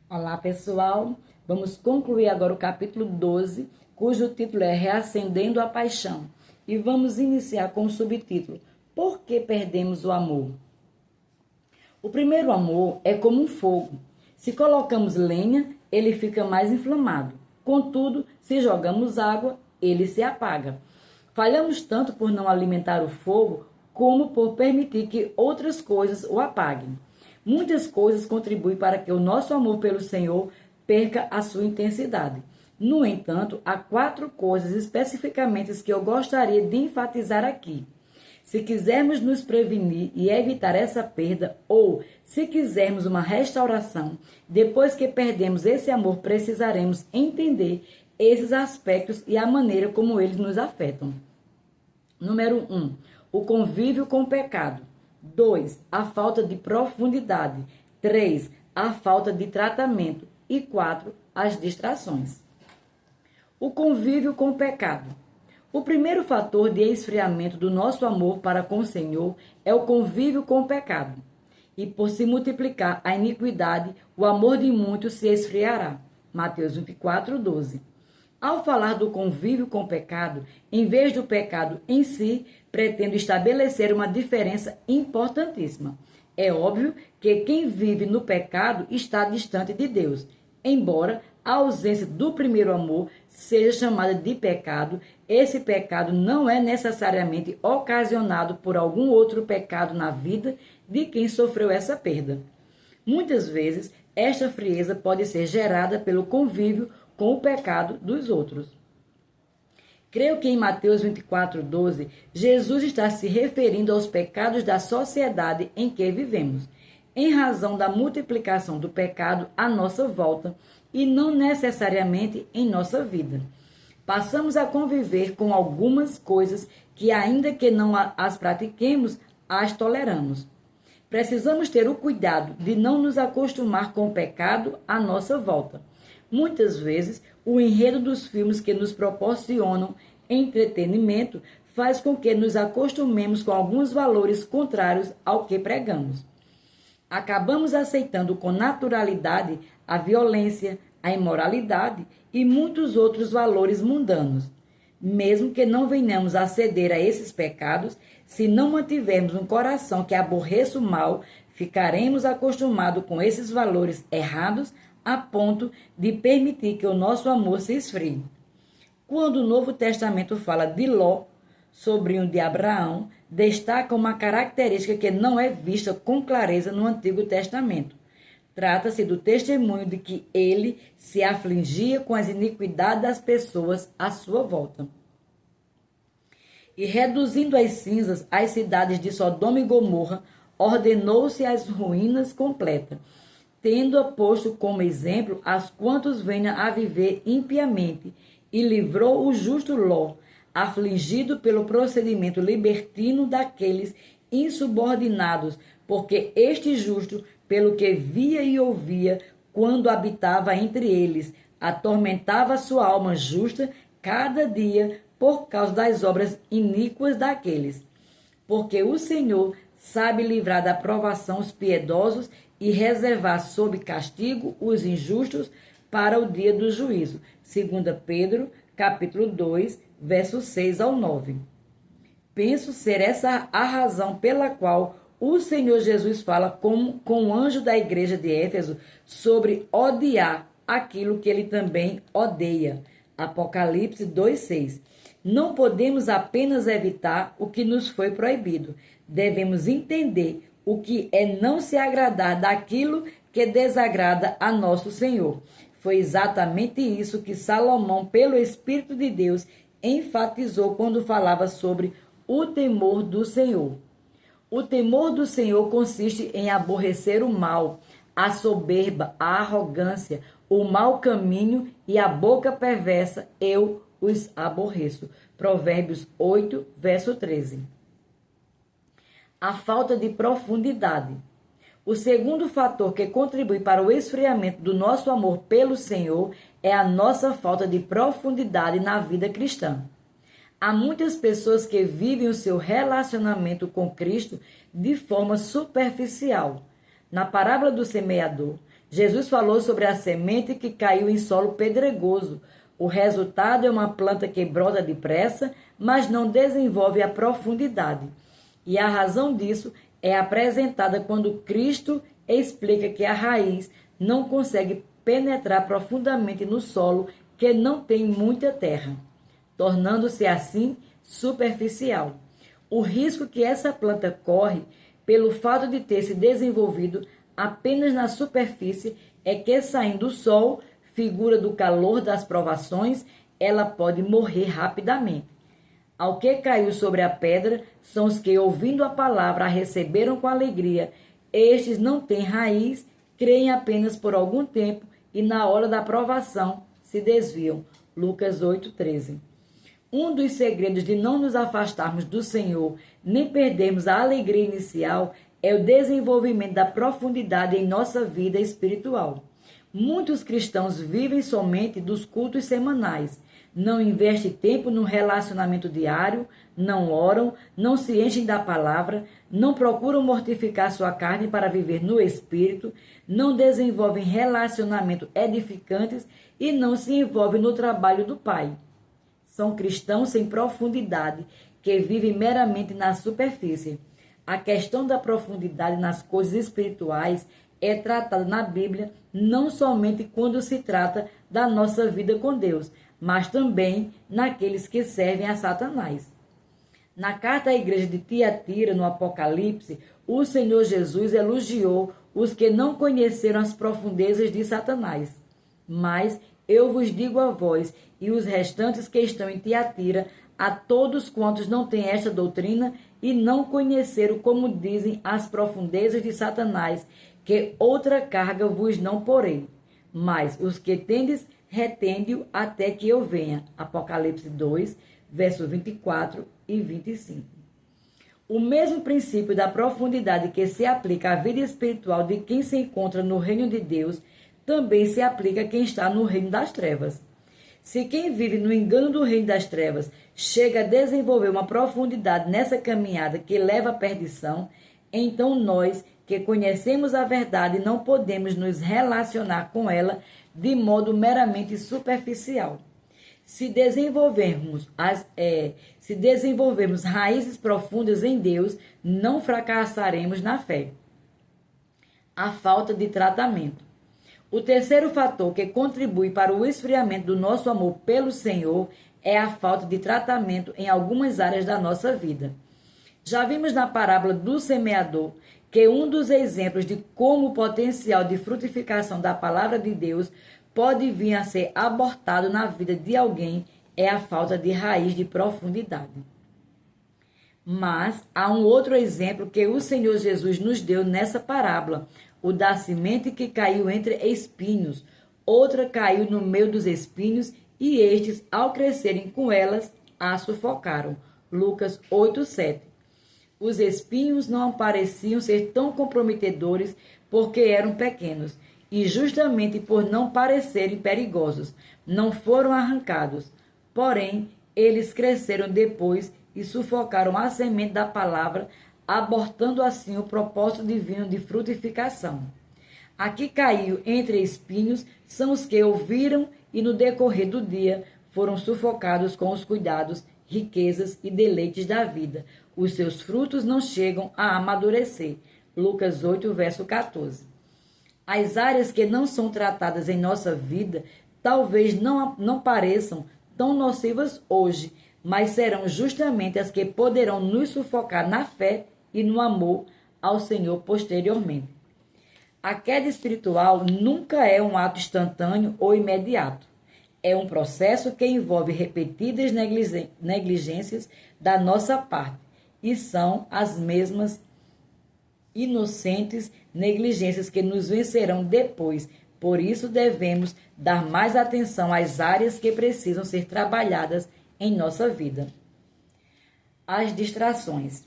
Olá, pessoal. Vamos concluir agora o capítulo 12, cujo título é Reacendendo a Paixão. E vamos iniciar com o subtítulo: Por que perdemos o amor? O primeiro amor é como um fogo. Se colocamos lenha, ele fica mais inflamado. Contudo, se jogamos água, ele se apaga. Falhamos tanto por não alimentar o fogo, como por permitir que outras coisas o apaguem. Muitas coisas contribuem para que o nosso amor pelo Senhor perca a sua intensidade. No entanto, há 4 coisas especificamente que eu gostaria de enfatizar aqui. Se quisermos nos prevenir e evitar essa perda, ou se quisermos uma restauração, depois que perdemos esse amor, precisaremos entender esses aspectos e a maneira como eles nos afetam. Número 1. O convívio com o pecado. 2. A falta de profundidade. 3. A falta de tratamento. E 4. As distrações. O convívio com o pecado. O primeiro fator de esfriamento do nosso amor para com o Senhor é o convívio com o pecado. E por se multiplicar a iniquidade, o amor de muitos se esfriará. Mateus 24, 12. Ao falar do convívio com o pecado, em vez do pecado em si, pretendo estabelecer uma diferença importantíssima. É óbvio que quem vive no pecado está distante de Deus. Embora a ausência do primeiro amor seja chamada de pecado, esse pecado não é necessariamente ocasionado por algum outro pecado na vida de quem sofreu essa perda. Muitas vezes, esta frieza pode ser gerada pelo convívio com o pecado dos outros. Creio que em Mateus 24, 12, Jesus está se referindo aos pecados da sociedade em que vivemos, em razão da multiplicação do pecado à nossa volta e não necessariamente em nossa vida. Passamos a conviver com algumas coisas que, ainda que não as pratiquemos, as toleramos. Precisamos ter o cuidado de não nos acostumar com o pecado à nossa volta. Muitas vezes, o enredo dos filmes que nos proporcionam entretenimento faz com que nos acostumemos com alguns valores contrários ao que pregamos. Acabamos aceitando com naturalidade a violência, a imoralidade e muitos outros valores mundanos. Mesmo que não venhamos a ceder a esses pecados, se não mantivermos um coração que aborreça o mal, ficaremos acostumados com esses valores errados a ponto de permitir que o nosso amor se esfrie. Quando o Novo Testamento fala de Ló, sobrinho de Abraão, destaca uma característica que não é vista com clareza no Antigo Testamento. Trata-se do testemunho de que ele se afligia com as iniquidades das pessoas à sua volta. E reduzindo às cinzas as cidades de Sodoma e Gomorra, ordenou-se as ruínas completas, tendo-a posto como exemplo aos quantos venham a viver impiamente, e livrou o justo Ló, afligido pelo procedimento libertino daqueles insubordinados, porque este justo, pelo que via e ouvia, quando habitava entre eles, atormentava sua alma justa cada dia por causa das obras iníquas daqueles. Porque o Senhor sabe livrar da provação os piedosos e reservar sob castigo os injustos para o dia do juízo. 2 Pedro, capítulo 2, versos 6 ao 9. Penso ser essa a razão pela qual o Senhor Jesus fala com o anjo da igreja de Éfeso sobre odiar aquilo que ele também odeia. Apocalipse 2:6. Não podemos apenas evitar o que nos foi proibido. Devemos entender o que é não se agradar daquilo que desagrada a nosso Senhor. Foi exatamente isso que Salomão, pelo Espírito de Deus, enfatizou quando falava sobre o temor do Senhor. O temor do Senhor consiste em aborrecer o mal, a soberba, a arrogância, o mau caminho e a boca perversa, eu os aborreço. Provérbios 8, verso 13. A falta de profundidade. O segundo fator que contribui para o esfriamento do nosso amor pelo Senhor é a nossa falta de profundidade na vida cristã. Há muitas pessoas que vivem o seu relacionamento com Cristo de forma superficial. Na parábola do semeador, Jesus falou sobre a semente que caiu em solo pedregoso. O resultado é uma planta que brota depressa, mas não desenvolve a profundidade. E a razão disso é apresentada quando Cristo explica que a raiz não consegue penetrar profundamente no solo que não tem muita terra, tornando-se assim superficial. O risco que essa planta corre, pelo fato de ter se desenvolvido apenas na superfície, é que, saindo do sol, figura do calor das provações, ela pode morrer rapidamente. Ao que caiu sobre a pedra são os que, ouvindo a palavra, a receberam com alegria. Estes não têm raiz, creem apenas por algum tempo e, na hora da provação, se desviam. Lucas 8:13. Um dos segredos de não nos afastarmos do Senhor, nem perdermos a alegria inicial, é o desenvolvimento da profundidade em nossa vida espiritual. Muitos cristãos vivem somente dos cultos semanais, não investem tempo no relacionamento diário, não oram, não se enchem da palavra, não procuram mortificar sua carne para viver no Espírito, não desenvolvem relacionamentos edificantes e não se envolvem no trabalho do Pai. São cristãos sem profundidade, que vivem meramente na superfície. A questão da profundidade nas coisas espirituais é tratada na Bíblia não somente quando se trata da nossa vida com Deus, mas também naqueles que servem a Satanás. Na carta à igreja de Tiatira, no Apocalipse, o Senhor Jesus elogiou os que não conheceram as profundezas de Satanás. Mas eu vos digo a vós e os restantes que estão em Tiatira, a todos quantos não têm esta doutrina e não conheceram, como dizem, as profundezas de Satanás, que outra carga vos não porei. Mas os que tendes, retende-o até que eu venha. Apocalipse 2, versos 24 e 25. O mesmo princípio da profundidade que se aplica à vida espiritual de quem se encontra no reino de Deus, também se aplica a quem está no reino das trevas. Se quem vive no engano do reino das trevas chega a desenvolver uma profundidade nessa caminhada que leva à perdição, então nós, que conhecemos a verdade, não podemos nos relacionar com ela de modo meramente superficial. Se desenvolvermos raízes profundas em Deus, não fracassaremos na fé. A falta de tratamento. O terceiro fator que contribui para o esfriamento do nosso amor pelo Senhor é a falta de tratamento em algumas áreas da nossa vida. Já vimos na parábola do semeador que um dos exemplos de como o potencial de frutificação da palavra de Deus pode vir a ser abortado na vida de alguém é a falta de raiz de profundidade. Mas há um outro exemplo que o Senhor Jesus nos deu nessa parábola, o da semente que caiu entre espinhos. Outra caiu no meio dos espinhos e estes, ao crescerem com elas, a sufocaram. Lucas 8:7. Os espinhos não pareciam ser tão comprometedores porque eram pequenos e justamente por não parecerem perigosos, não foram arrancados. Porém, eles cresceram depois e sufocaram a semente da palavra, abortando assim o propósito divino de frutificação. A que caiu entre espinhos são os que ouviram e no decorrer do dia foram sufocados com os cuidados, riquezas e deleites da vida. Os seus frutos não chegam a amadurecer. Lucas 8, verso 14. As áreas que não são tratadas em nossa vida talvez não pareçam tão nocivas hoje, mas serão justamente as que poderão nos sufocar na fé e no amor ao Senhor posteriormente. A queda espiritual nunca é um ato instantâneo ou imediato. É um processo que envolve repetidas negligências da nossa parte, e são as mesmas inocentes negligências que nos vencerão depois. Por isso devemos dar mais atenção às áreas que precisam ser trabalhadas em nossa vida. As distrações.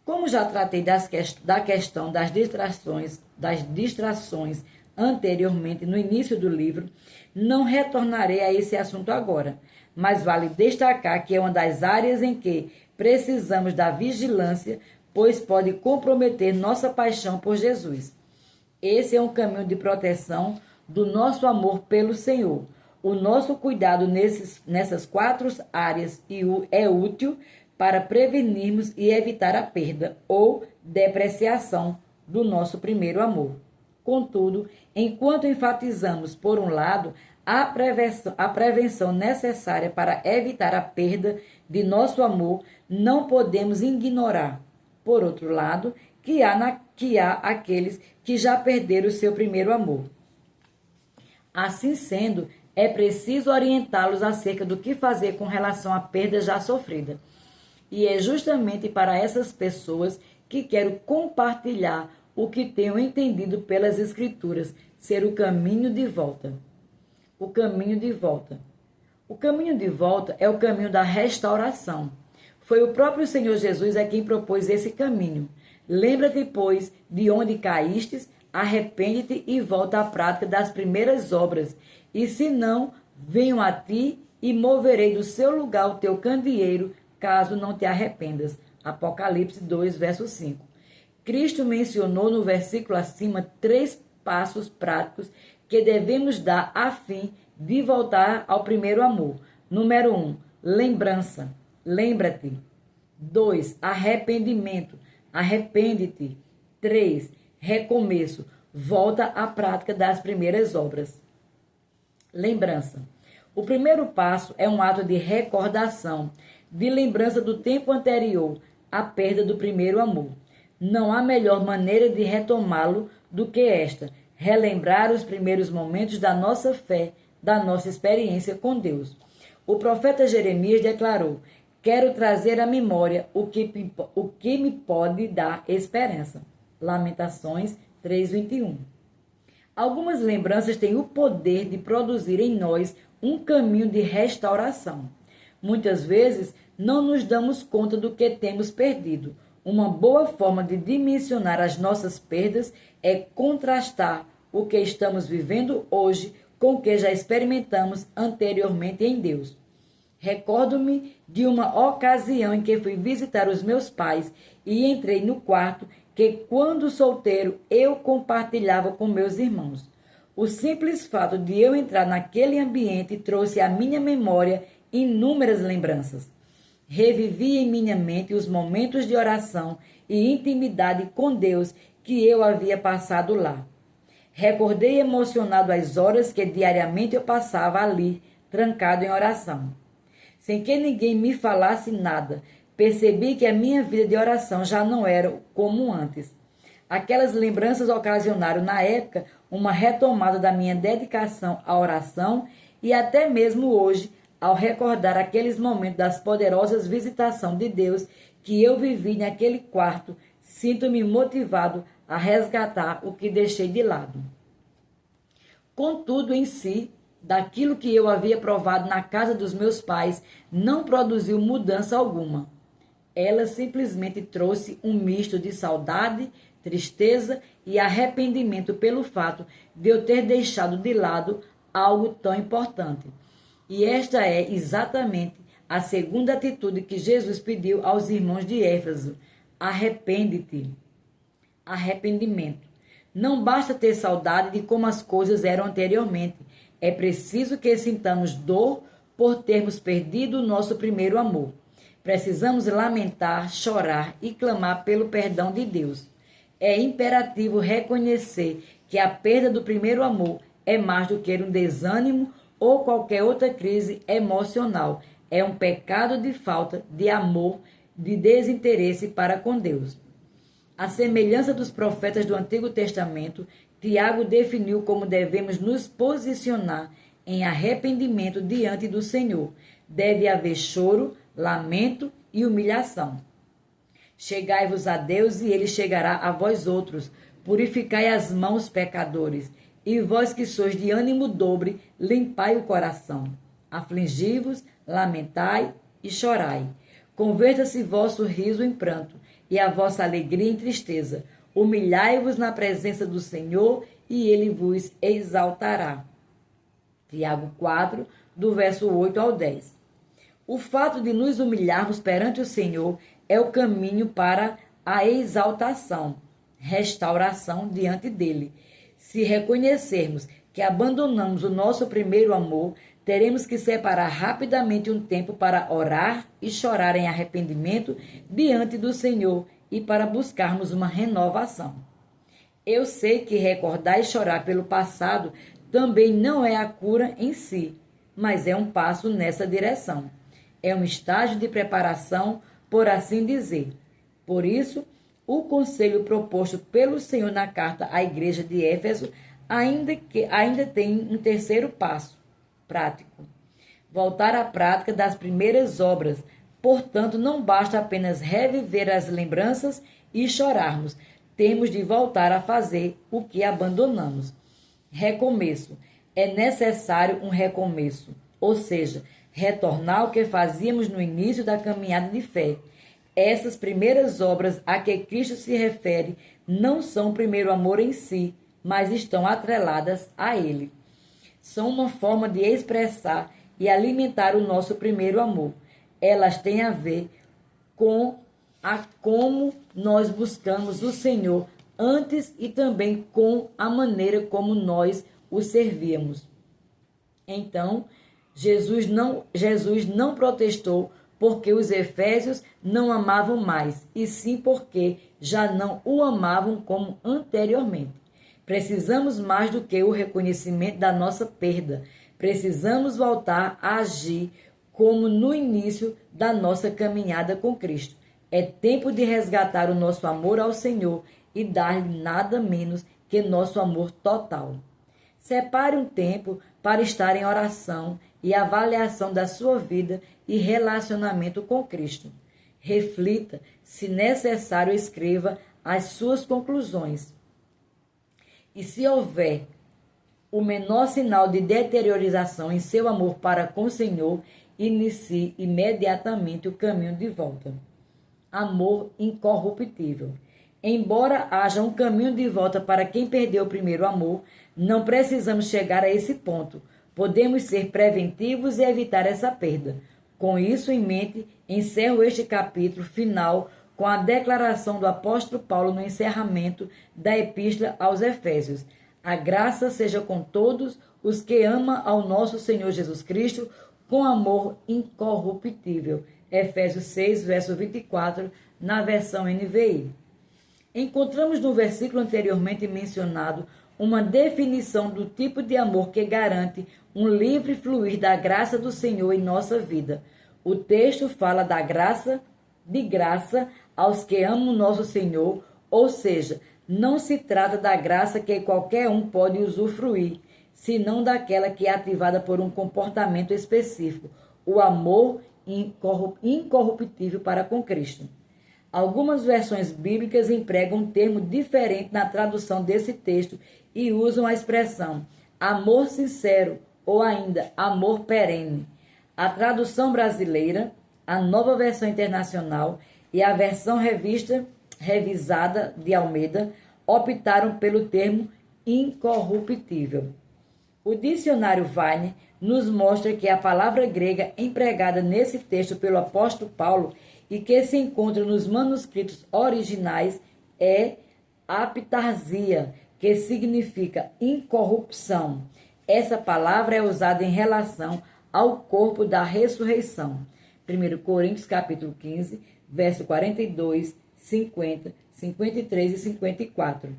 Como já tratei da questão das distrações anteriormente no início do livro, não retornarei a esse assunto agora, mas vale destacar que é uma das áreas em que precisamos da vigilância, pois pode comprometer nossa paixão por Jesus. Esse é um caminho de proteção do nosso amor pelo Senhor. O nosso cuidado nessas 4 áreas é útil para prevenirmos e evitar a perda ou depreciação do nosso primeiro amor. Contudo, enquanto enfatizamos, por um lado, a prevenção necessária para evitar a perda de nosso amor, não podemos ignorar, por outro lado, que há aqueles que já perderam o seu primeiro amor. Assim sendo, é preciso orientá-los acerca do que fazer com relação à perda já sofrida. E é justamente para essas pessoas que quero compartilhar o que tenho entendido pelas Escrituras ser o caminho de volta. O caminho de volta. O caminho de volta é o caminho da restauração. Foi o próprio Senhor Jesus quem propôs esse caminho. Lembra-te, pois, de onde caístes, arrepende-te e volta à prática das primeiras obras. E se não, venho a ti e moverei do seu lugar o teu candeeiro, caso não te arrependas. Apocalipse 2, verso 5. Cristo mencionou no versículo acima 3 passos práticos que devemos dar a fim de voltar ao primeiro amor. Número 1, lembrança. Lembra-te. 2, arrependimento. Arrepende-te. 3, recomeço. Volta à prática das primeiras obras. Lembrança. O primeiro passo é um ato de recordação, de lembrança do tempo anterior à perda do primeiro amor. Não há melhor maneira de retomá-lo do que esta, relembrar os primeiros momentos da nossa fé, da nossa experiência com Deus. O profeta Jeremias declarou: quero trazer à memória o que me pode dar esperança. Lamentações 3:21. Algumas lembranças têm o poder de produzir em nós um caminho de restauração. Muitas vezes não nos damos conta do que temos perdido. Uma boa forma de dimensionar as nossas perdas é contrastar o que estamos vivendo hoje com o que já experimentamos anteriormente em Deus. Recordo-me de uma ocasião em que fui visitar os meus pais e entrei no quarto que, quando solteiro, eu compartilhava com meus irmãos. O simples fato de eu entrar naquele ambiente trouxe à minha memória inúmeras lembranças. Revivi em minha mente os momentos de oração e intimidade com Deus que eu havia passado lá. Recordei emocionado as horas que diariamente eu passava ali, trancado em oração. Sem que ninguém me falasse nada, percebi que a minha vida de oração já não era como antes. Aquelas lembranças ocasionaram, na época, uma retomada da minha dedicação à oração e até mesmo hoje, ao recordar aqueles momentos das poderosas visitações de Deus que eu vivi naquele quarto, sinto-me motivado a resgatar o que deixei de lado. Contudo, em si, daquilo que eu havia provado na casa dos meus pais, não produziu mudança alguma. Ela simplesmente trouxe um misto de saudade, tristeza e arrependimento pelo fato de eu ter deixado de lado algo tão importante. E esta é exatamente a segunda atitude que Jesus pediu aos irmãos de Éfeso: arrepende-te. Arrependimento. Não basta ter saudade de como as coisas eram anteriormente. É preciso que sintamos dor por termos perdido o nosso primeiro amor. Precisamos lamentar, chorar e clamar pelo perdão de Deus. É imperativo reconhecer que a perda do primeiro amor é mais do que um desânimo ou qualquer outra crise emocional. É um pecado de falta de amor, de desinteresse para com Deus. À semelhança dos profetas do Antigo Testamento, Tiago definiu como devemos nos posicionar em arrependimento diante do Senhor. Deve haver choro, lamento e humilhação. Chegai-vos a Deus e ele chegará a vós outros. Purificai as mãos, pecadores. E vós que sois de ânimo dobre, limpai o coração. Afligi-vos, lamentai e chorai. Converta-se vosso riso em pranto e a vossa alegria em tristeza. Humilhai-vos na presença do Senhor e ele vos exaltará. Tiago 4, do verso 8 ao 10. O fato de nos humilharmos perante o Senhor é o caminho para a exaltação, restauração diante dele. Se reconhecermos que abandonamos o nosso primeiro amor, teremos que separar rapidamente um tempo para orar e chorar em arrependimento diante do Senhor e para buscarmos uma renovação. Eu sei que recordar e chorar pelo passado também não é a cura em si, mas é um passo nessa direção. É um estágio de preparação, por assim dizer. Por isso, o conselho proposto pelo Senhor na carta à igreja de Éfeso ainda tem um terceiro passo prático. Voltar à prática das primeiras obras. Portanto, não basta apenas reviver as lembranças e chorarmos. Temos de voltar a fazer o que abandonamos. Recomeço. É necessário um recomeço, ou seja, retornar ao que fazíamos no início da caminhada de fé. Essas primeiras obras a que Cristo se refere não são o primeiro amor em si, mas estão atreladas a ele. São uma forma de expressar e alimentar o nosso primeiro amor. Elas têm a ver com como nós buscamos o Senhor antes e também com a maneira como nós o servíamos. Então, Jesus não protestou porque os efésios não amavam mais, e sim porque já não o amavam como anteriormente. Precisamos mais do que o reconhecimento da nossa perda. Precisamos voltar a agir como no início da nossa caminhada com Cristo. É tempo de resgatar o nosso amor ao Senhor e dar-lhe nada menos que nosso amor total. Separe um tempo para estar em oração e avaliação da sua vida e relacionamento com Cristo. Reflita, se necessário, escreva as suas conclusões. E se houver o menor sinal de deteriorização em seu amor para com o Senhor, inicie imediatamente o caminho de volta. Amor incorruptível. Embora haja um caminho de volta para quem perdeu o primeiro amor, não precisamos chegar a esse ponto. Podemos ser preventivos e evitar essa perda. Com isso em mente, encerro este capítulo final com a declaração do apóstolo Paulo no encerramento da epístola aos Efésios. A graça seja com todos os que amam ao nosso Senhor Jesus Cristo com amor incorruptível. Efésios 6, verso 24, na versão NVI. Encontramos no versículo anteriormente mencionado uma definição do tipo de amor que garante um livre fluir da graça do Senhor em nossa vida. O texto fala da graça, de graça aos que amam nosso Senhor, ou seja, não se trata da graça que qualquer um pode usufruir, senão daquela que é ativada por um comportamento específico, o amor incorruptível para com Cristo. Algumas versões bíblicas empregam um termo diferente na tradução desse texto e usam a expressão amor sincero ou ainda amor perene. A tradução brasileira, a Nova Versão Internacional e a versão revisada de Almeida optaram pelo termo incorruptível. O dicionário Vine nos mostra que a palavra grega empregada nesse texto pelo apóstolo Paulo e que se encontra nos manuscritos originais é aptarsia, que significa incorrupção. Essa palavra é usada em relação ao corpo da ressurreição. 1 Coríntios capítulo 15, verso 42, 50, 53 e 54.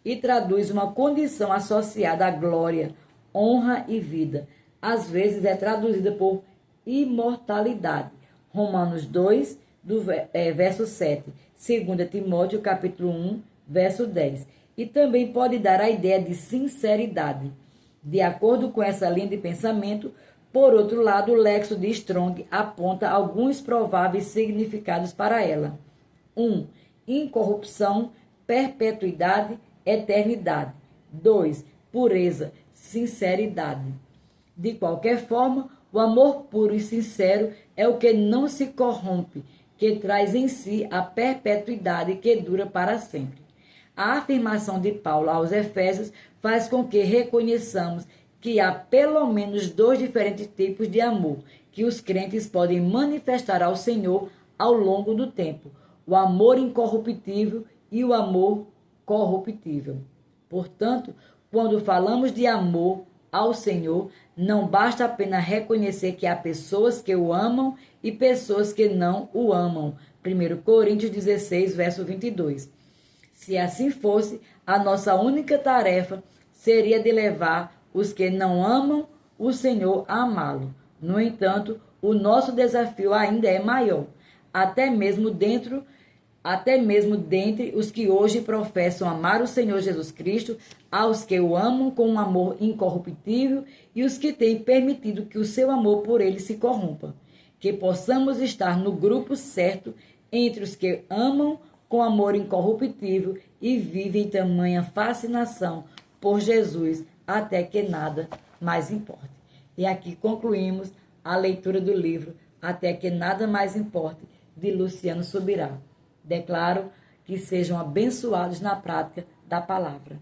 E traduz uma condição associada à glória, honra e vida. Às vezes é traduzida por imortalidade. Romanos 2, verso 7. 2 Timóteo capítulo 1, verso 10. E também pode dar a ideia de sinceridade. De acordo com essa linha de pensamento, por outro lado, o Lexo de Strong aponta alguns prováveis significados para ela. 1. Incorrupção, perpetuidade, eternidade. 2. Pureza, sinceridade. De qualquer forma, o amor puro e sincero é o que não se corrompe, que traz em si a perpetuidade que dura para sempre. A afirmação de Paulo aos Efésios faz com que reconheçamos que há pelo menos 2 diferentes tipos de amor que os crentes podem manifestar ao Senhor ao longo do tempo: o amor incorruptível e o amor corruptível. Portanto, Quando falamos de amor ao Senhor, não basta apenas reconhecer que há pessoas que o amam e pessoas que não o amam. 1 Coríntios 16, verso 22. Se assim fosse, a nossa única tarefa seria de levar os que não amam o Senhor a amá-lo. No entanto, o nosso desafio ainda é maior, até mesmo dentre os que hoje professam amar o Senhor Jesus Cristo, aos que o amam com um amor incorruptível e os que têm permitido que o seu amor por ele se corrompa. Que possamos estar no grupo certo entre os que amam com amor incorruptível e vivem tamanha fascinação por Jesus até que nada mais importe. E aqui concluímos a leitura do livro Até que Nada Mais Importe, de Luciano Subirá. Declaro que sejam abençoados na prática da palavra.